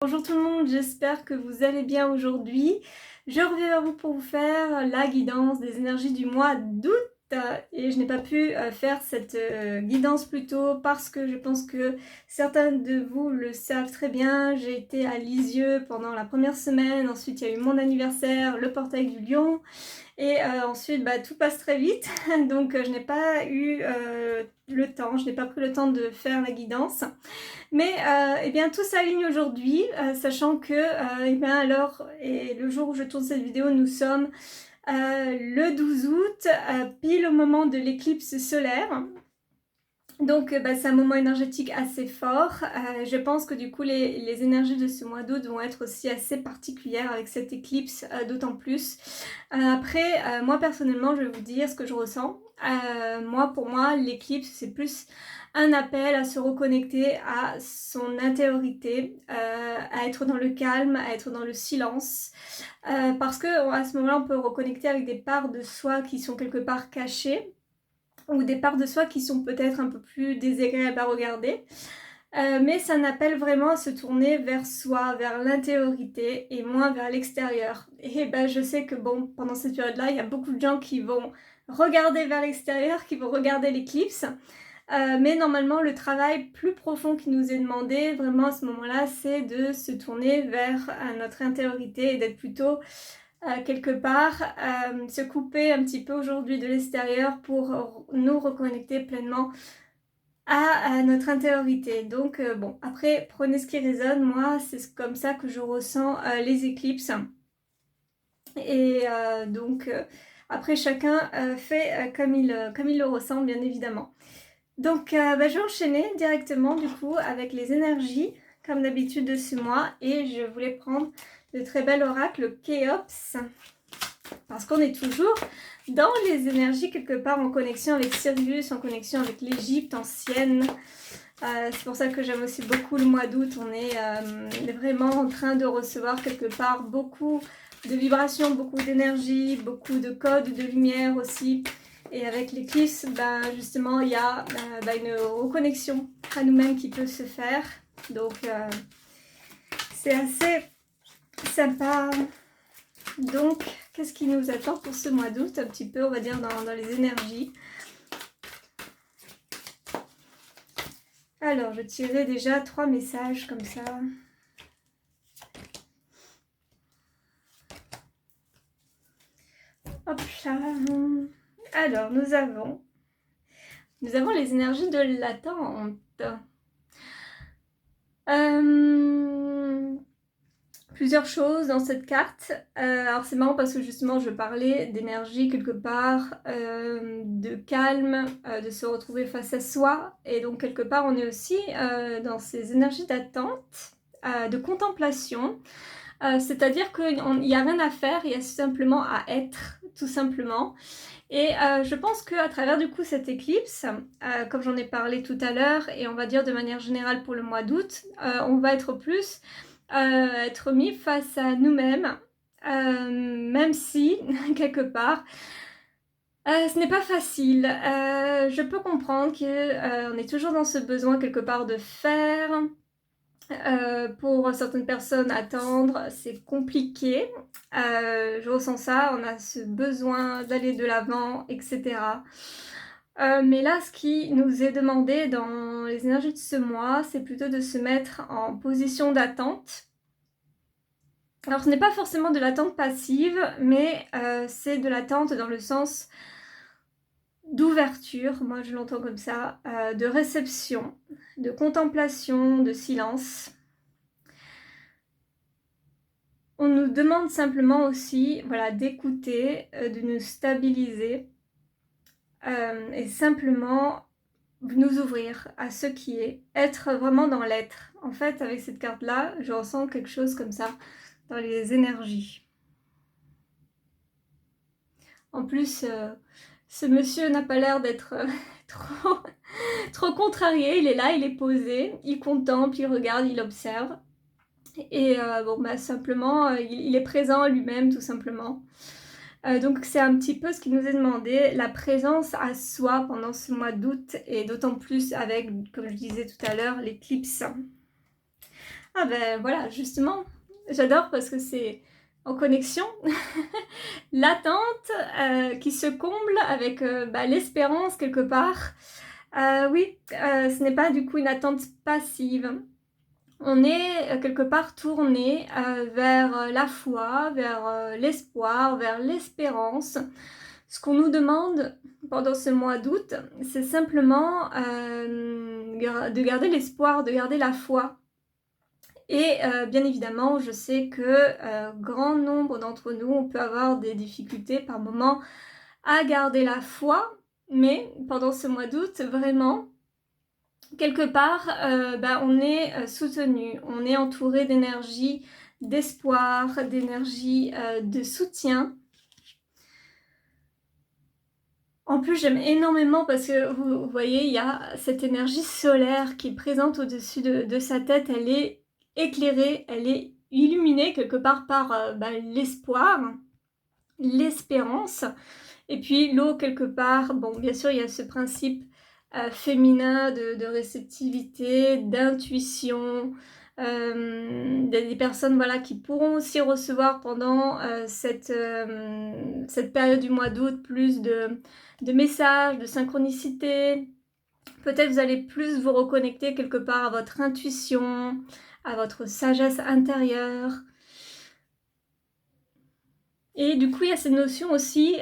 Bonjour tout le monde, j'espère que vous allez bien aujourd'hui. Je reviens vers vous pour vous faire la guidance des énergies du mois d'août. Et je n'ai pas pu faire cette guidance plus tôt parce que je pense que certains de vous le savent très bien. J'ai été à Lisieux pendant la première semaine, ensuite il y a eu mon anniversaire, le portail du lion. Et ensuite, tout passe très vite, donc je n'ai pas eu le temps, je n'ai pas pris le temps de faire la guidance. Mais eh bien, tout s'aligne aujourd'hui, sachant que eh bien, alors, et le jour où je tourne cette vidéo, nous sommes le 12 août, pile au moment de l'éclipse solaire. Donc c'est un moment énergétique assez fort. Je pense que du coup les énergies de ce mois d'août vont être aussi assez particulières avec cette éclipse d'autant plus. Après, moi personnellement je vais vous dire ce que je ressens. Pour moi l'éclipse c'est plus un appel à se reconnecter à son intériorité, à être dans le calme, à être dans le silence. Parce que à ce moment-là on peut reconnecter avec des parts de soi qui sont quelque part cachées, ou des parts de soi qui sont peut-être un peu plus désagréables à regarder. Mais ça n'appelle vraiment à se tourner vers soi, vers l'intériorité et moins vers l'extérieur. Et je sais que pendant cette période-là, il y a beaucoup de gens qui vont regarder vers l'extérieur, qui vont regarder l'éclipse. Mais normalement, le travail plus profond qui nous est demandé, vraiment à ce moment-là, c'est de se tourner vers notre intériorité et d'être plutôt quelque part, se couper un petit peu aujourd'hui de l'extérieur pour nous reconnecter pleinement à notre intériorité. Donc après, prenez ce qui résonne. Moi, c'est comme ça que je ressens les éclipses. Et après, chacun fait comme il le ressent, bien évidemment. Donc, je vais enchaîner directement, du coup, avec les énergies, comme d'habitude de ce mois. Et je voulais prendre le très bel oracle Khéops, parce qu'on est toujours dans les énergies quelque part en connexion avec Sirius, en connexion avec l'Égypte ancienne. C'est pour ça que j'aime aussi beaucoup le mois d'août. On est vraiment en train de recevoir quelque part beaucoup de vibrations, beaucoup d'énergie, beaucoup de codes de lumière aussi. Et avec l'éclipse, justement, il y a une reconnexion à nous-mêmes qui peut se faire. Donc, c'est assez sympa. Donc, qu'est-ce qui nous attend pour ce mois d'août? Un petit peu, on va dire, dans les énergies. Alors, je tirerai déjà 3 messages comme ça. Hop là. Alors, nous avons les énergies de l'attente. Plusieurs choses dans cette carte. Alors c'est marrant parce que justement je parlais d'énergie quelque part, de calme, de se retrouver face à soi, et donc quelque part on est aussi dans ces énergies d'attente, de contemplation, c'est-à-dire qu'il n'y a rien à faire, il y a simplement à être, tout simplement. Et je pense qu'à travers du coup cette éclipse, comme j'en ai parlé tout à l'heure, et on va dire de manière générale pour le mois d'août, on va être plus être mis face à nous-mêmes, même si, quelque part, ce n'est pas facile. Je peux comprendre qu'on est toujours dans ce besoin quelque part de faire. Pour certaines personnes, attendre, c'est compliqué. Je ressens ça, on a ce besoin d'aller de l'avant, etc. Mais là, ce qui nous est demandé dans les énergies de ce mois, c'est plutôt de se mettre en position d'attente. Alors, ce n'est pas forcément de l'attente passive, mais c'est de l'attente dans le sens d'ouverture, moi je l'entends comme ça, de réception, de contemplation, de silence. On nous demande simplement aussi, voilà, d'écouter, de nous stabiliser et simplement nous ouvrir à ce qui est, être vraiment dans l'être. En fait, avec cette carte-là, je ressens quelque chose comme ça dans les énergies. En plus, ce monsieur n'a pas l'air d'être trop contrarié. Il est là, il est posé, il contemple, il regarde, il observe. Et simplement, il est présent lui-même, tout simplement. Donc c'est un petit peu ce qui nous est demandé, la présence à soi pendant ce mois d'août, et d'autant plus avec, comme je disais tout à l'heure, l'éclipse. Ah ben voilà, justement, j'adore parce que c'est en connexion, l'attente qui se comble avec l'espérance quelque part. Oui, ce n'est pas du coup une attente passive. On est quelque part tourné vers la foi, vers l'espoir, vers l'espérance. Ce qu'on nous demande pendant ce mois d'août, c'est simplement de garder l'espoir, de garder la foi. Et bien évidemment, je sais que grand nombre d'entre nous, on peut avoir des difficultés par moment à garder la foi, mais pendant ce mois d'août, vraiment, quelque part, on est soutenu, on est entouré d'énergie, d'espoir, d'énergie de soutien. En plus, j'aime énormément parce que vous voyez, il y a cette énergie solaire qui est présente au-dessus de sa tête. Elle est éclairée, elle est illuminée quelque part par l'espoir, l'espérance. Et puis l'eau quelque part, bon, bien sûr, il y a ce principe féminin de réceptivité, d'intuition, des personnes voilà, qui pourront aussi recevoir pendant cette période du mois d'août plus de messages, de synchronicité. Peut-être vous allez plus vous reconnecter quelque part à votre intuition, à votre sagesse intérieure. Et du coup, il y a cette notion aussi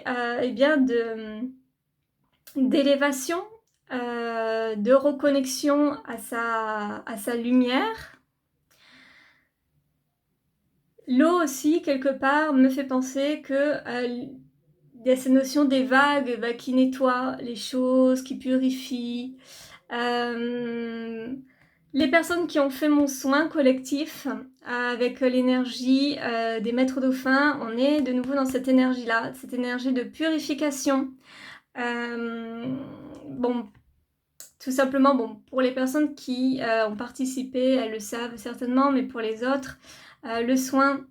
d'élévation, de reconnexion à sa lumière. L'eau aussi, quelque part, me fait penser que il y a cette notion des vagues qui nettoient les choses, qui purifient. Les personnes qui ont fait mon soin collectif avec l'énergie des maîtres dauphins, on est de nouveau dans cette énergie-là, cette énergie de purification. Bon, tout simplement, bon, pour les personnes qui ont participé, elles le savent certainement, mais pour les autres, le soin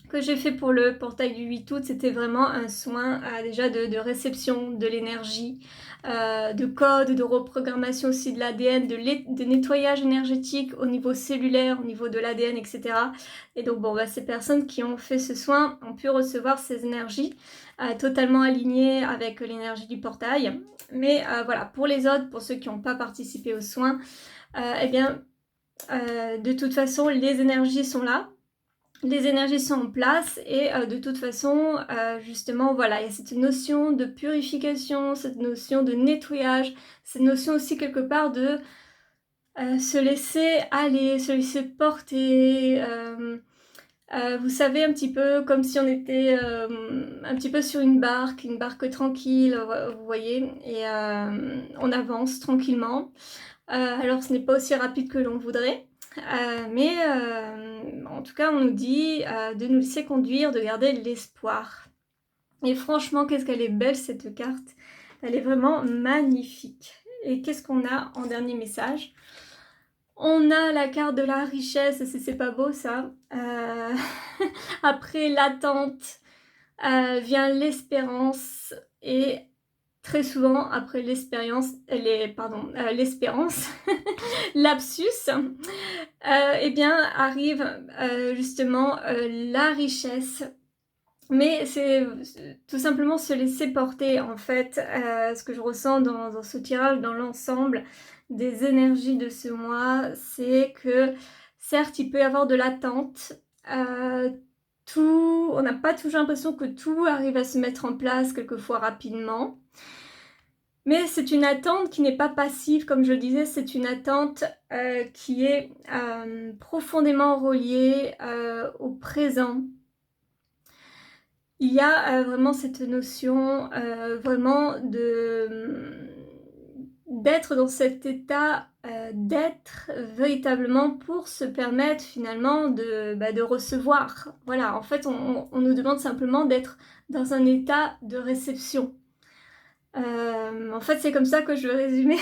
que j'ai fait pour le portail du 8 août, c'était vraiment un soin déjà de réception de l'énergie, de code, de reprogrammation aussi de l'ADN, de nettoyage énergétique au niveau cellulaire, au niveau de l'ADN, etc. Et donc bon, ces personnes qui ont fait ce soin ont pu recevoir ces énergies totalement alignées avec l'énergie du portail. Mais voilà, pour les autres, pour ceux qui n'ont pas participé aux soins, de toute façon, les énergies sont là. Les énergies sont en place et de toute façon, justement, voilà, il y a cette notion de purification, cette notion de nettoyage, cette notion aussi quelque part de se laisser aller, se laisser porter. Vous savez, un petit peu comme si on était un petit peu sur une barque tranquille, vous voyez, et on avance tranquillement. Alors ce n'est pas aussi rapide que l'on voudrait, mais en tout cas on nous dit de nous laisser conduire, de garder l'espoir. Et franchement, qu'est-ce qu'elle est belle cette carte, elle est vraiment magnifique. Et qu'est-ce qu'on a en dernier message? On a la carte de la richesse, c'est pas beau ça. Après l'attente vient l'espérance et très souvent après l'espérance, lapsus, arrive justement la richesse. Mais c'est tout simplement se laisser porter en fait, ce que je ressens dans ce tirage, dans l'ensemble des énergies de ce mois, c'est que certes il peut y avoir de l'attente, on n'a pas toujours l'impression que tout arrive à se mettre en place quelquefois rapidement. Mais c'est une attente qui n'est pas passive, comme je le disais, c'est une attente qui est profondément reliée au présent. Il y a vraiment cette notion vraiment d'être dans cet état d'être véritablement pour se permettre finalement de recevoir. Voilà, en fait, on nous demande simplement d'être dans un état de réception. En fait, c'est comme ça que je veux résumer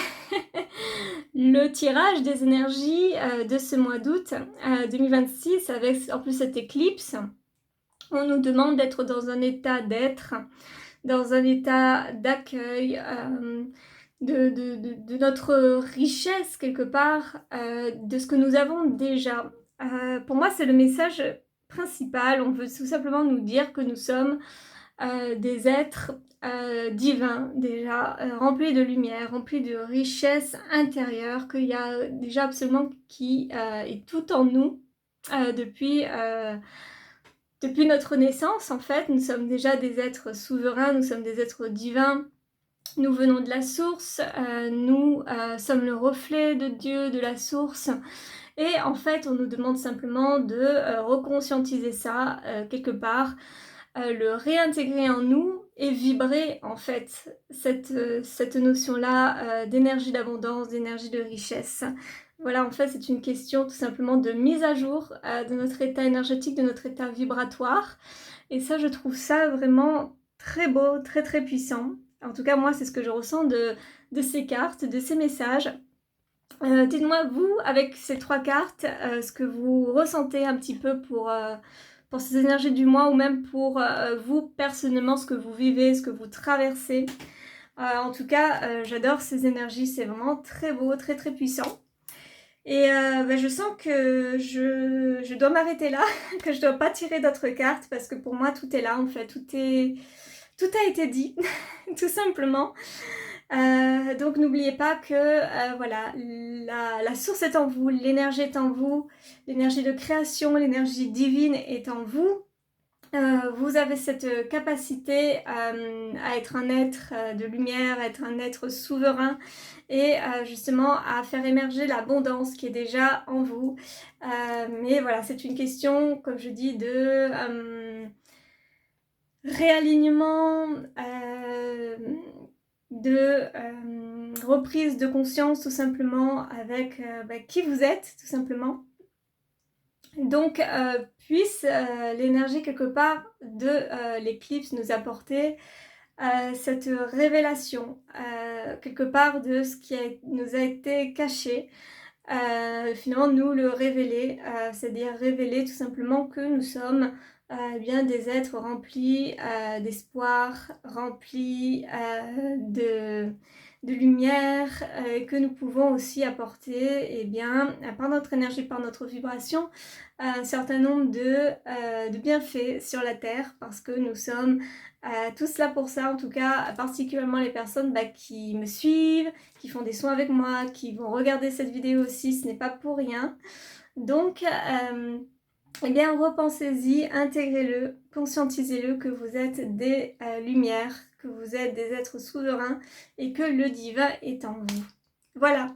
le tirage des énergies de ce mois d'août 2026 avec en plus cette éclipse. On nous demande d'être dans un état d'être, dans un état d'accueil, de notre richesse quelque part, de ce que nous avons déjà. pour moi c'est le message principal. On veut tout simplement nous dire que nous sommes des êtres divins déjà, remplis de lumière, remplis de richesse intérieure, qu'il y a déjà absolument qui est tout en nous depuis notre naissance. En fait, nous sommes déjà des êtres souverains, nous sommes des êtres divins. Nous venons de la source, nous sommes le reflet de Dieu, de la source. Et en fait, on nous demande simplement de reconscientiser ça quelque part, le réintégrer en nous et vibrer en fait cette notion-là d'énergie d'abondance, d'énergie de richesse. Voilà, en fait, c'est une question tout simplement de mise à jour de notre état énergétique, de notre état vibratoire. Et ça, je trouve ça vraiment très beau, très très puissant. En tout cas, moi, c'est ce que je ressens de ces cartes, de ces messages. Dites-moi, vous, avec ces 3 cartes, ce que vous ressentez un petit peu pour ces énergies du mois, ou même pour vous, personnellement, ce que vous vivez, ce que vous traversez. En tout cas, j'adore ces énergies, c'est vraiment très beau, très très puissant. Et je sens que je dois m'arrêter là, que je dois pas tirer d'autres cartes, parce que pour moi, tout est là, en fait, tout a été dit, tout simplement. Donc n'oubliez pas que voilà, la source est en vous, l'énergie est en vous, l'énergie de création, l'énergie divine est en vous. Vous avez cette capacité à être un être de lumière, à être un être souverain et justement à faire émerger l'abondance qui est déjà en vous. Mais voilà, c'est une question, comme je dis, de réalignement, de reprise de conscience tout simplement avec qui vous êtes tout simplement. Donc puisse l'énergie quelque part de l'éclipse nous apporter cette révélation quelque part de ce qui nous a été caché, finalement nous le révéler, c'est-à-dire révéler tout simplement que nous sommes bien des êtres remplis d'espoir, remplis de lumière, que nous pouvons aussi apporter bien, par notre énergie, par notre vibration, un certain nombre de bienfaits sur la Terre, parce que nous sommes tous là pour ça, en tout cas particulièrement les personnes qui me suivent, qui font des soins avec moi, qui vont regarder cette vidéo aussi, ce n'est pas pour rien. Donc eh bien repensez-y, intégrez-le, conscientisez-le que vous êtes des lumières, que vous êtes des êtres souverains et que le divin est en vous. Voilà,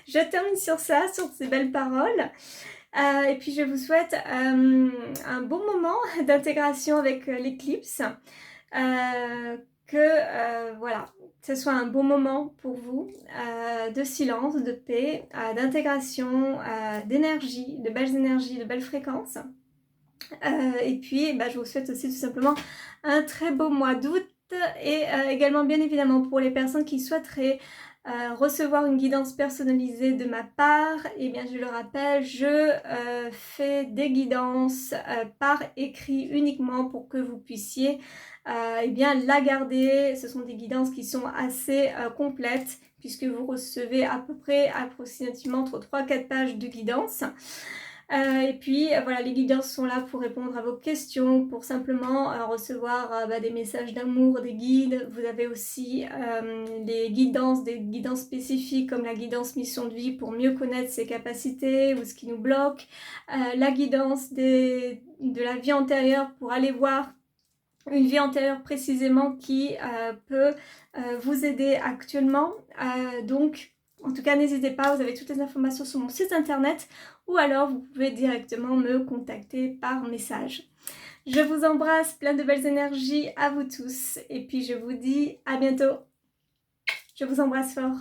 je termine sur ça, sur ces belles paroles. Et puis je vous souhaite un bon moment d'intégration avec l'éclipse. Voilà, que ce soit un bon moment pour vous, de silence, de paix, d'intégration, d'énergie, de belles fréquences. Et puis je vous souhaite aussi tout simplement un très beau mois d'août et également bien évidemment pour les personnes qui souhaiteraient recevoir une guidance personnalisée de ma part, et bien je le rappelle, je fais des guidances par écrit uniquement pour que vous puissiez bien la garder. Ce sont des guidances qui sont assez complètes puisque vous recevez à peu près approximativement entre 3-4 pages de guidance. Et puis voilà, les guidances sont là pour répondre à vos questions, pour simplement recevoir des messages d'amour des guides. Vous avez aussi des guidances spécifiques comme la guidance mission de vie pour mieux connaître ses capacités ou ce qui nous bloque, la guidance de la vie antérieure pour aller voir une vie antérieure précisément qui peut vous aider actuellement. Donc en tout cas, n'hésitez pas, vous avez toutes les informations sur mon site internet ou alors vous pouvez directement me contacter par message. Je vous embrasse, plein de belles énergies à vous tous et puis je vous dis à bientôt. Je vous embrasse fort.